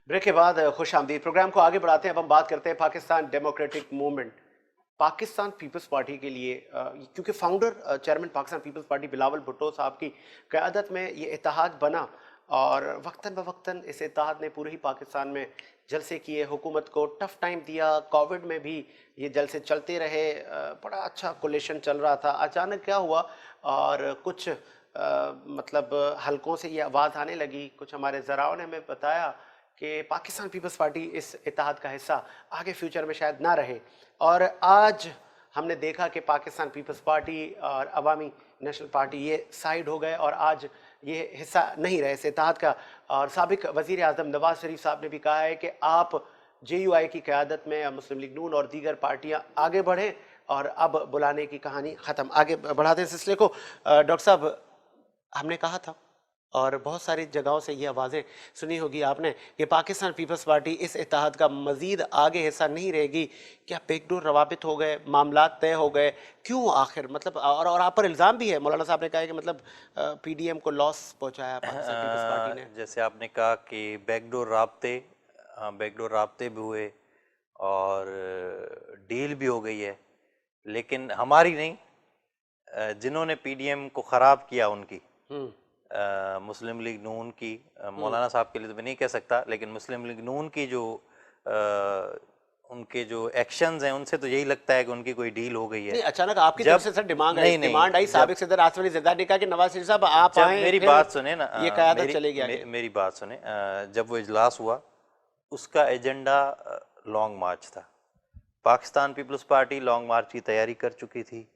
Break के बाद खुश आमदीद। प्रोग्राम को आगे बढ़ाते हैं। अब हम बात करते हैं Pakistan Democratic Movement, Pakistan Peoples Party के लिए, क्योंकि founder chairman Pakistan Peoples Party Bilawal Bhutto साहब की क़यादत में ये इत्तेहाद बना और वक्तन ब वक्तन इस इत्तेहाद ने पूरे ही पाकिस्तान में जलसे किए, हुकूमत को टफ टाइम दिया। कोविड में भी ये जलसे चलते रहे, बड़ा अच्छा कोलेशन चल रहा था। अचानक क्या हुआ और कुछ मतलब हलकों से ये आवाज़ आने लगी, कुछ हमारे ज़राओं ने हमें बताया कि पाकिस्तान पीपल्स पार्टी इस इत्तेहाद का हिस्सा आगे फ्यूचर में शायद ना रहे। और आज हमने देखा कि पाकिस्तान पीपल्स पार्टी और अवामी नेशनल पार्टी ये साइड हो गए और आज ये हिस्सा नहीं रहे इस इत्तेहाद का। और साबिक वज़ीर आज़म नवाज शरीफ साहब ने भी कहा है कि आप JUI की क़यादत में मुस्लिम लीग नून और दीगर पार्टियां आगे बढ़ें और अब बुलाने की कहानी ख़त्म। आगे बढ़ाते हैं सिलसिले को। डॉक्टर साहब, हमने कहा था और बहुत सारी जगहों से ये आवाज़ें सुनी होगी आपने कि पाकिस्तान पीपल्स पार्टी इस इत्तेहाद का मज़ीद आगे हिस्सा नहीं रहेगी। क्या बेकडोर रवाबित हो गए, मामला तय हो गए? क्यों आखिर, मतलब और आप पर इल्ज़ाम भी है, मौलाना साहब ने कहा है कि मतलब PDM को लॉस पहुंचाया पाकिस्तान पीपल्स पार्टी ने। जैसे आपने कहा कि बैकडोर राब्ते, बैकडोर राब्ते भी हुए और डील भी हो गई है, लेकिन हमारी नहीं। जिन्होंने PDM को ख़राब किया उनकी, मुस्लिम लीग नून की, मौलाना साहब के लिए तो मैं नहीं कह सकता, लेकिन मुस्लिम लीग नून की जो उनके जो एक्शंस हैं उनसे तो यही लगता है कि उनकी कोई डील हो गई है। नहीं, अचानक आपकी तरफ से सर डिमांड आई, डिमांड आई साबिक सदर आसिफ अली ज़रदारी ने कहा कि नवाज शरीफ साहब आप आए, मेरी बात सुने ना, ये क़यादत चलेगी आगे। मेरी बात सुने। जब वो इजलास हुआ उसका एजेंडा लॉन्ग मार्च था। पाकिस्तान पीपल्स पार्टी लॉन्ग मार्च की तैयारी कर चुकी थी।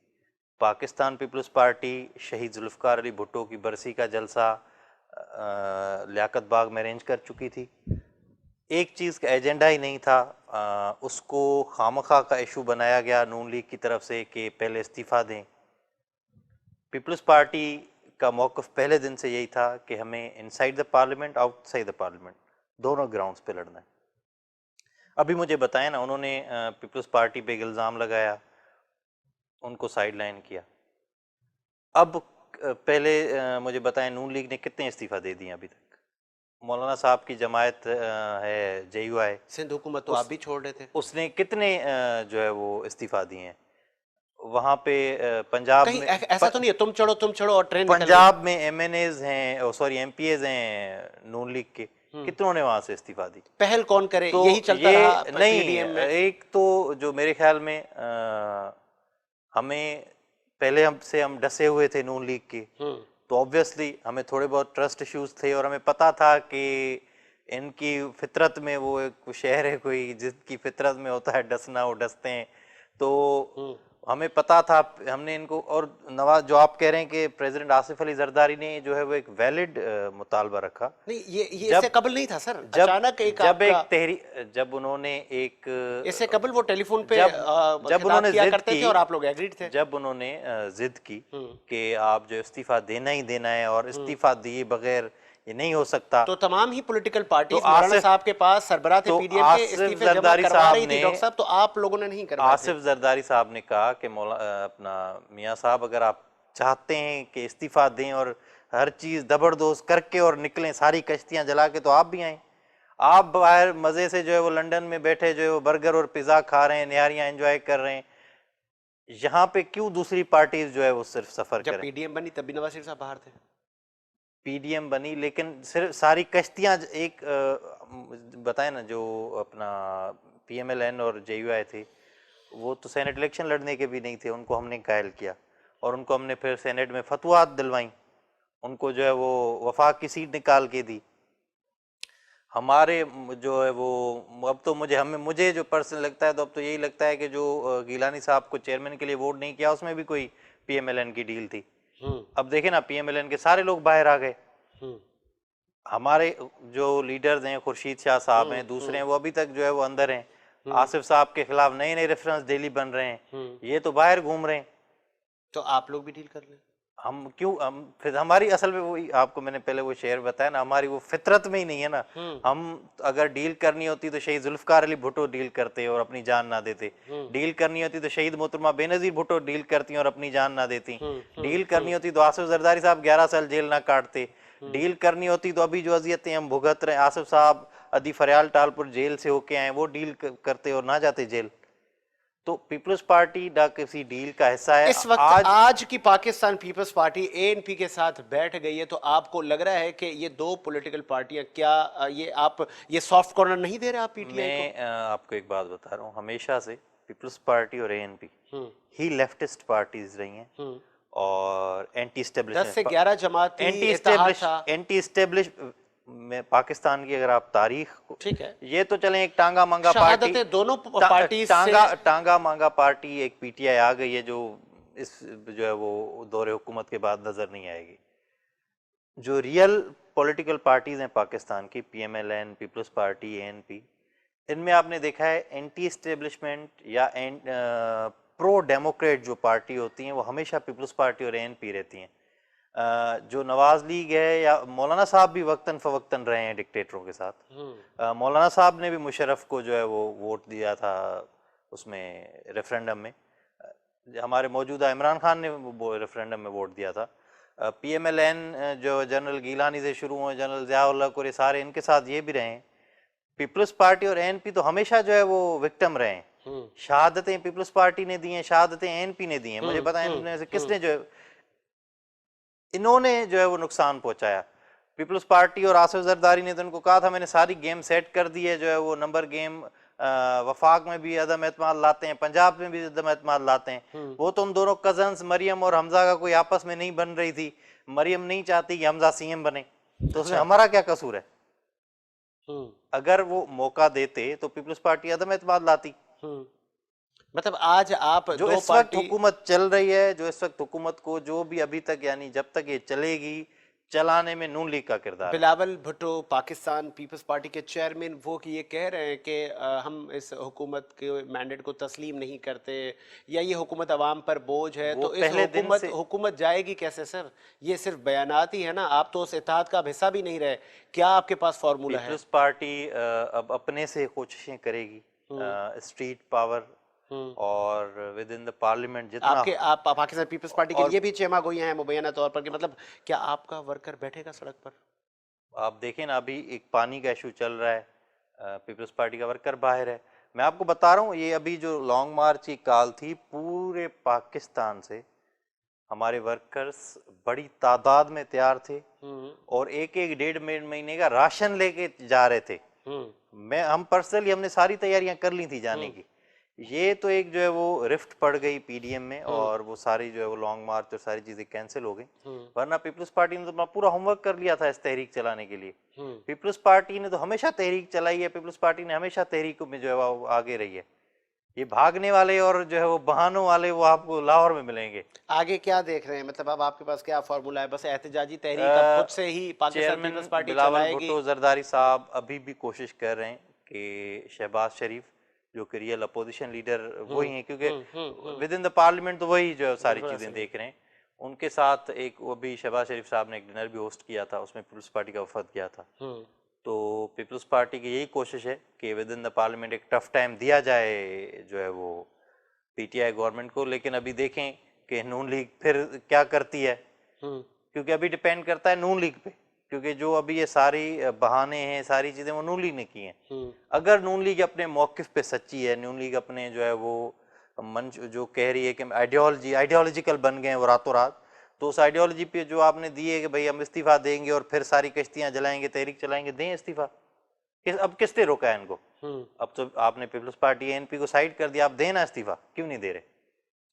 पाकिस्तान पीपल्स पार्टी शहीद जुल्फ़िकार अली भुट्टो की बरसी का जलसा लियाकत बाग में अरेंज कर चुकी थी। एक चीज़ का एजेंडा ही नहीं था, उसको खामखा का इशू बनाया गया नून लीग की तरफ से कि पहले इस्तीफ़ा दें। पीपल्स पार्टी का मौक़िफ़ पहले दिन से यही था कि हमें inside the parliament, outside the parliament, दोनों ग्राउंड्स पे लड़ना है। अभी मुझे बताएं ना, उन्होंने पीपल्स पार्टी पे इल्ज़ाम लगाया, उनको साइड लाइन किया। अब पहले मुझे बताएं, नून लीग ने कितने इस्तीफ़ा दे दिए अभी तक? मौलाना साहब की जमायत है JUI, सिंध हुकूमत तो आप भी छोड़ रहे थे, उसने कितने जो है वो इस्तीफ़ा दिए हैं? वहाँ पे पंजाब कहीं में ऐसा तो नहीं है तुम चढ़ो और ट्रेन पंजाब में MNAs हैं, सॉरी MPAs हैं नून लीग के, कितनों ने वहाँ से इस्तीफ़ा दी? पहल कौन करे? तो यही चलता रहा नहीं, PDM में। एक तो जो मेरे ख्याल में हमें पहले हमसे हम डसे हुए थे नून लीग के, तो ऑब्वियसली हमें थोड़े बहुत ट्रस्ट इश्यूज थे और हमें पता था कि इनकी फितरत में वो एक शहर है कोई जिसकी फितरत में होता है डसना, वो डसते हैं। तो हमें पता था, हमने इनको, और नवाज जो आप कह रहे हैं कि प्रेसिडेंट आसिफ अली जरदारी ने जो है वो एक वैलिड मुतालबा रखा। नहीं, ये इससे कबल नहीं था सर, अचानक एक जब उन्होंने एक इससे कबल वो टेलीफोन पे जब उन्होंने किया जिद करते की थे और आप लोग एग्रीड थे। जब उन्होंने जिद की कि आप जो इस्तीफा देना ही देना है और इस्तीफा दिए बगैर ये नहीं हो सकता, तो तमाम ही पॉलिटिकल पार्टीज तो मौलाना साहब के पास सरबराह थे PDM के इस्तीफे जमा करवा रही थी डॉक्टर साहब, तो आप लोगों ने नहीं करवाए। आसिफ जरदारी साहब ने कहा कि अपना मियाँ साहब, अगर आप चाहते हैं कि इस्तीफा दें और हर चीज़ जबरदोस्त करके और निकलें, सारी कश्तियाँ जला के, तो आप भी आएँ। आप बाहर मज़े से जो है वो लंदन में बैठे जो है वो बर्गर और पिज़्ज़ा खा रहे हैं, निहारियाँ एंजॉय कर रहे हैं, यहाँ पे क्यों दूसरी पार्टीज जो है वो सिर्फ सफ़र करें? जब PDM बनी तब भी नवाज शरीफ साहब बाहर थे। PDM बनी, लेकिन सिर्फ सारी कश्तियाँ एक बताए ना, जो अपना PMLN और JUI थे, वो तो सेनेट इलेक्शन लड़ने के भी नहीं थे, उनको हमने कायल किया और उनको हमने फिर सेनेट में फतवात दिलवाई, उनको जो है वो वफाक की सीट निकाल के दी। हमारे जो है वो, अब तो मुझे जो पर्सन लगता है, तो अब तो यही लगता है कि जो गिलानी साहब को चेयरमैन के लिए वोट नहीं किया उसमें भी कोई PMLN की डील थी। अब देखें ना, PMLN के सारे लोग बाहर आ गए। हमारे जो लीडर्स हैं, खुर्शीद शाह साहब हैं, दूसरे हैं, वो अभी तक जो है वो अंदर हैं। आसिफ साहब के खिलाफ नए नए रेफरेंस डेली बन रहे हैं, ये तो बाहर घूम रहे हैं। तो आप लोग भी डील कर लें। हम क्यों, हम फिर हमारी असल में वही आपको मैंने पहले वो शेर बताया ना, हमारी वो फितरत में ही नहीं है ना। हम अगर डील करनी होती तो शहीद जुल्फ़िकार अली भुट्टो डील करते और अपनी जान ना देते। डील करनी होती तो शहीद मोहतरमा बेनज़ीर भुट्टो डील करती और अपनी जान ना देती। डील करनी होती तो आसिफ जरदारी साहब 11 साल जेल ना काटते। डील करनी होती तो अभी जो अजियतें हम भुगत रहे, आसिफ साहब अदी फरयाल टालपुर जेल से होके आए, वो डील करते और ना जाते जेल। तो पीपल्स पार्टी ना किसी डील का हिस्सा है। इस वक्त आज की पाकिस्तान पीपल्स पार्टी एएनपी के साथ बैठ गई है, तो आपको लग रहा है कि ये दो पॉलिटिकल पार्टियां क्या ये सॉफ्ट कॉर्नर नहीं दे रहे आप पीटीआई को? मैं आपको एक बात बता रहा हूँ, हमेशा से पीपल्स पार्टी और एएनपी हम्म ही लेफ्टिस्ट पार्टीज रही हैं हम्म और एंटी 10 से स्टेब्लिशमेंट 11 जमाती इत्तेहाद था। एंटी स्टेब्लिश में पाकिस्तान की अगर आप तारीख को, ठीक है, ये तो चले एक टांगा मांगा पार्टी, शहादतें दोनों पार्टी से। टांगा मांगा पार्टी एक पीटीआई आ गई है जो इस जो है वो दौरे हुकूमत के बाद नजर नहीं आएगी। जो रियल पॉलिटिकल पार्टीज हैं पाकिस्तान की, पीएमएलएन, पीपल्स पार्टी, एएनपी, इनमें आपने देखा है एंटी एस्टेब्लिशमेंट या प्रो डेमोक्रेट जो पार्टी होती हैं वो हमेशा पीपल्स पार्टी और एएनपी रहती हैं। जो नवाज लीग है या मौलाना साहब भी वक्तन फवक्तन रहे हैं डिक्टेटरों के साथ। मौलाना साहब ने भी मुशर्रफ को जो है वो वोट दिया था उसमें रेफरेंडम में। हमारे मौजूदा इमरान खान ने वो रेफरेंडम में वोट दिया था। पीएमएलएन जो जनरल गीलानी से शुरू हुए, जनरल ज़िया-उल हक और ये सारे इनके साथ ये भी रहे हैं। पीपल्स पार्टी और एएनपी तो हमेशा जो है वो विक्टिम रहे हैं। शहादतें पीपल्स पार्टी ने दी हैं, शहादतें एएनपी ने दी हैं। मुझे पता है इनमें से किसने जो है इन्होंने जो है वो नुकसान पहुंचाया। पीपल्स पार्टी और आसिफ जरदारी ने तो उनको कहा था मैंने सारी गेम सेट कर दी है, जो है वो नंबर गेम वफाक में भी अदम एतमाद लाते हैं, पंजाब में भी अदम एतमाद लाते हैं। वो तो उन दोनों कजन्स मरियम और हमजा का कोई आपस में नहीं बन रही थी। मरियम नहीं चाहती कि हमजा सीएम बने, तो उसमें हमारा क्या कसूर है? अगर वो मौका देते तो पीपल्स पार्टी अदम एतमाद लाती। मतलब आज आप जो दो इस वक्त पार्टी हुकूमत चल रही है, जो इस वक्त हुकूमत को जो भी अभी तक यानी जब तक ये चलेगी चलाने में नून लीग का किरदार है। बिलावल भुट्टो पाकिस्तान पीपल्स पार्टी के चेयरमैन वो कि ये कह रहे हैं कि हम इस हुकूमत के मैंडेट को तस्लीम नहीं करते या ये हुकूमत अवाम पर बोझ है, वो तो इस पहले दिन से हुकूमत जाएगी कैसे सर? ये सिर्फ बयानात ही है ना, आप तो उस इत्तेहाद का अब हिस्सा भी नहीं रहे। क्या आपके पास फार्मूला है? पीपल्स पार्टी अब अपने से कोशिशें करेगी, स्ट्रीट पावर और विद इन द पार्लियामेंट जितना आप पाकिस्तान पीपल्स पार्टी के लिए भी चेमा गोई हैं मुबैना तौर पर कि मतलब क्या आपका वर्कर बैठेगा सड़क पर? आप देखें ना, अभी एक पानी का इशू चल रहा है, पीपल्स पार्टी का वर्कर बाहर है। मैं आपको बता रहा हूँ ये अभी जो लॉन्ग मार्च की काल थी, पूरे पाकिस्तान से हमारे वर्कर्स बड़ी तादाद में तैयार थे और एक एक डेढ़ महीने का राशन लेके जा रहे थे। हम पर्सनली हमने सारी तैयारियां कर ली थी जाने की। ये तो एक जो है वो रिफ्ट पड़ गई पीडीएम में और वो सारी जो है वो लॉन्ग मार्च और सारी चीजें कैंसिल हो गई। वरना पीपल्स पार्टी ने तो अपना पूरा होमवर्क कर लिया था इस तहरीक चलाने के लिए। पीपल्स पार्टी ने तो हमेशा तहरीक चलाई है, पीपल्स पार्टी ने हमेशा तहरीक में जो है वो आगे रही है। ये भागने वाले और जो है वो बहानों वाले वो आपको लाहौर में मिलेंगे। आगे क्या देख रहे हैं? मतलब अब आपके पास क्या फार्मूला है? बस एहतजाजी तहरीक अब खुद से ही पाकिस्तान पीपल्स पार्टी बिलावल चलाएगी? भुट्टो जरदारी साहब अभी भी कोशिश कर रहे हैं कि शहबाज शरीफ जो कि रियल अपोजिशन लीडर वही हैं, क्योंकि विद इन द पार्लियामेंट तो वही जो सारी चीजें देख रहे हैं। उनके साथ एक वो भी शहबाज शरीफ साहब ने एक डिनर भी होस्ट किया था, उसमें पीपल्स पार्टी का वफद किया था। तो पीपल्स पार्टी की यही कोशिश है कि विद इन द पार्लियामेंट एक टफ टाइम दिया जाए जो है वो पीटीआई गवर्नमेंट को। लेकिन अभी देखें कि नून लीग फिर क्या करती है, क्योंकि अभी डिपेंड करता है नून लीग पे, क्योंकि जो अभी ये सारी बहाने हैं सारी चीजें वो नून लीग ने की हैं। अगर नून लीग अपने मौकिफ पे सच्ची है, नून लीग अपने जो है वो मंच जो कह रही है कि आइडियोलॉजिकल बन गए वो रातों रात, तो उस आइडियोलॉजी पे जो आपने दी है कि भाई हम इस्तीफा देंगे और फिर सारी कश्तियां जलाएंगे, तहरीक चलाएंगे, दें इस्तीफा। अब किसने रोका है इनको? अब तो आपने पीपल्स पार्टी एएनपी को साइड कर दिया, आप देना इस्तीफा, क्यों नहीं दे रहे?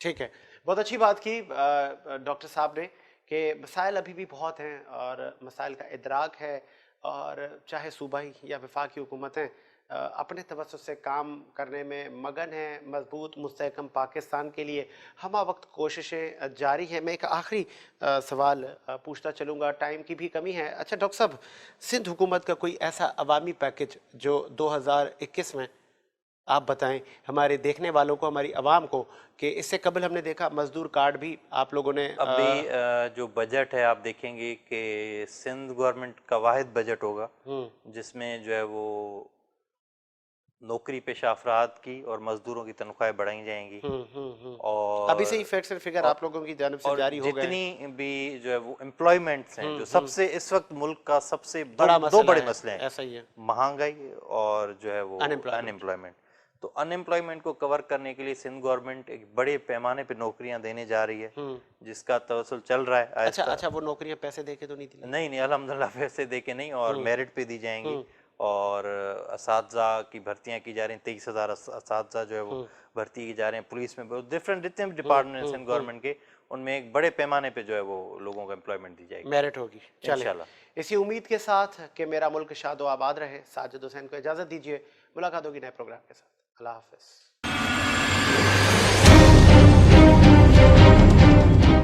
ठीक है, बहुत अच्छी बात की डॉक्टर साहब ने कि मसाइल अभी भी बहुत हैं और मसाइल का इदराक है, और चाहे सूबाई या वफाकी हुकूमतें अपने तवज्जुह से काम करने में मगन हैं मजबूत मुस्तहकम पाकिस्तान के लिए हमा वक्त कोशिशें जारी हैं। मैं एक आखिरी सवाल पूछता चलूँगा, टाइम की भी कमी है। अच्छा डॉक्टर साहब, सिंध हुकूमत का कोई ऐसा अवामी पैकेज जो 2021 में आप बताएं हमारे देखने वालों को, हमारी आवाम को, कि इससे कबल हमने देखा मजदूर कार्ड भी आप लोगों ने अभी जो बजट है आप देखेंगे कि सिंध गवर्नमेंट का वाहिद बजट होगा जिसमें जो है वो नौकरी पेशा अफराद की और मजदूरों की तनख्वाहें बढ़ाई जाएंगी। और अभी से ही फैक्ट्स एंड फिगर आप लोगों की जानिब से और जारी हो गए हैं। जितनी भी जो है वो एम्प्लॉयमेंट्स हैं, जो सबसे इस वक्त मुल्क का सबसे बड़ा दो मसला बड़े है, मसले हैं, ऐसा ही है। महंगाई और जो है वो Unemployment। अनएम्प्लॉयमेंट। तो अनएम्प्लॉयमेंट को कवर करने के लिए सिंध गवर्नमेंट एक बड़े पैमाने पे नौकरियां देने जा रही है, जिसका तवसल चल रहा है अच्छा आहिस्ता। अच्छा, वो नौकरियां पैसे दे के तो नहीं दिलाई? नहीं नहीं, अल्हम्दुलिल्लाह पैसे दे के नहीं, और मेरिट पे दी जाएंगी। और असातिज़ा की भर्तियां की जा रही हैं, 23,000 असातिज़ा जो है वो भर्ती की जा रहे हैं पुलिस में, डिफरेंट जितने भी डिपार्टमेंट हैं गवर्नमेंट के, उनमें एक बड़े पैमाने पे जो है वो लोगों को एम्प्लॉयमेंट दी जाएगी, मेरिट होगी। चले इंशाल्लाह। इसी उम्मीद के साथ कि मेरा मुल्क शादो आबाद रहे, साजिद हुसैन को इजाज़त दीजिए। मुलाकात होगी नए प्रोग्राम के साथ। अल्लाह हाफ़िज़।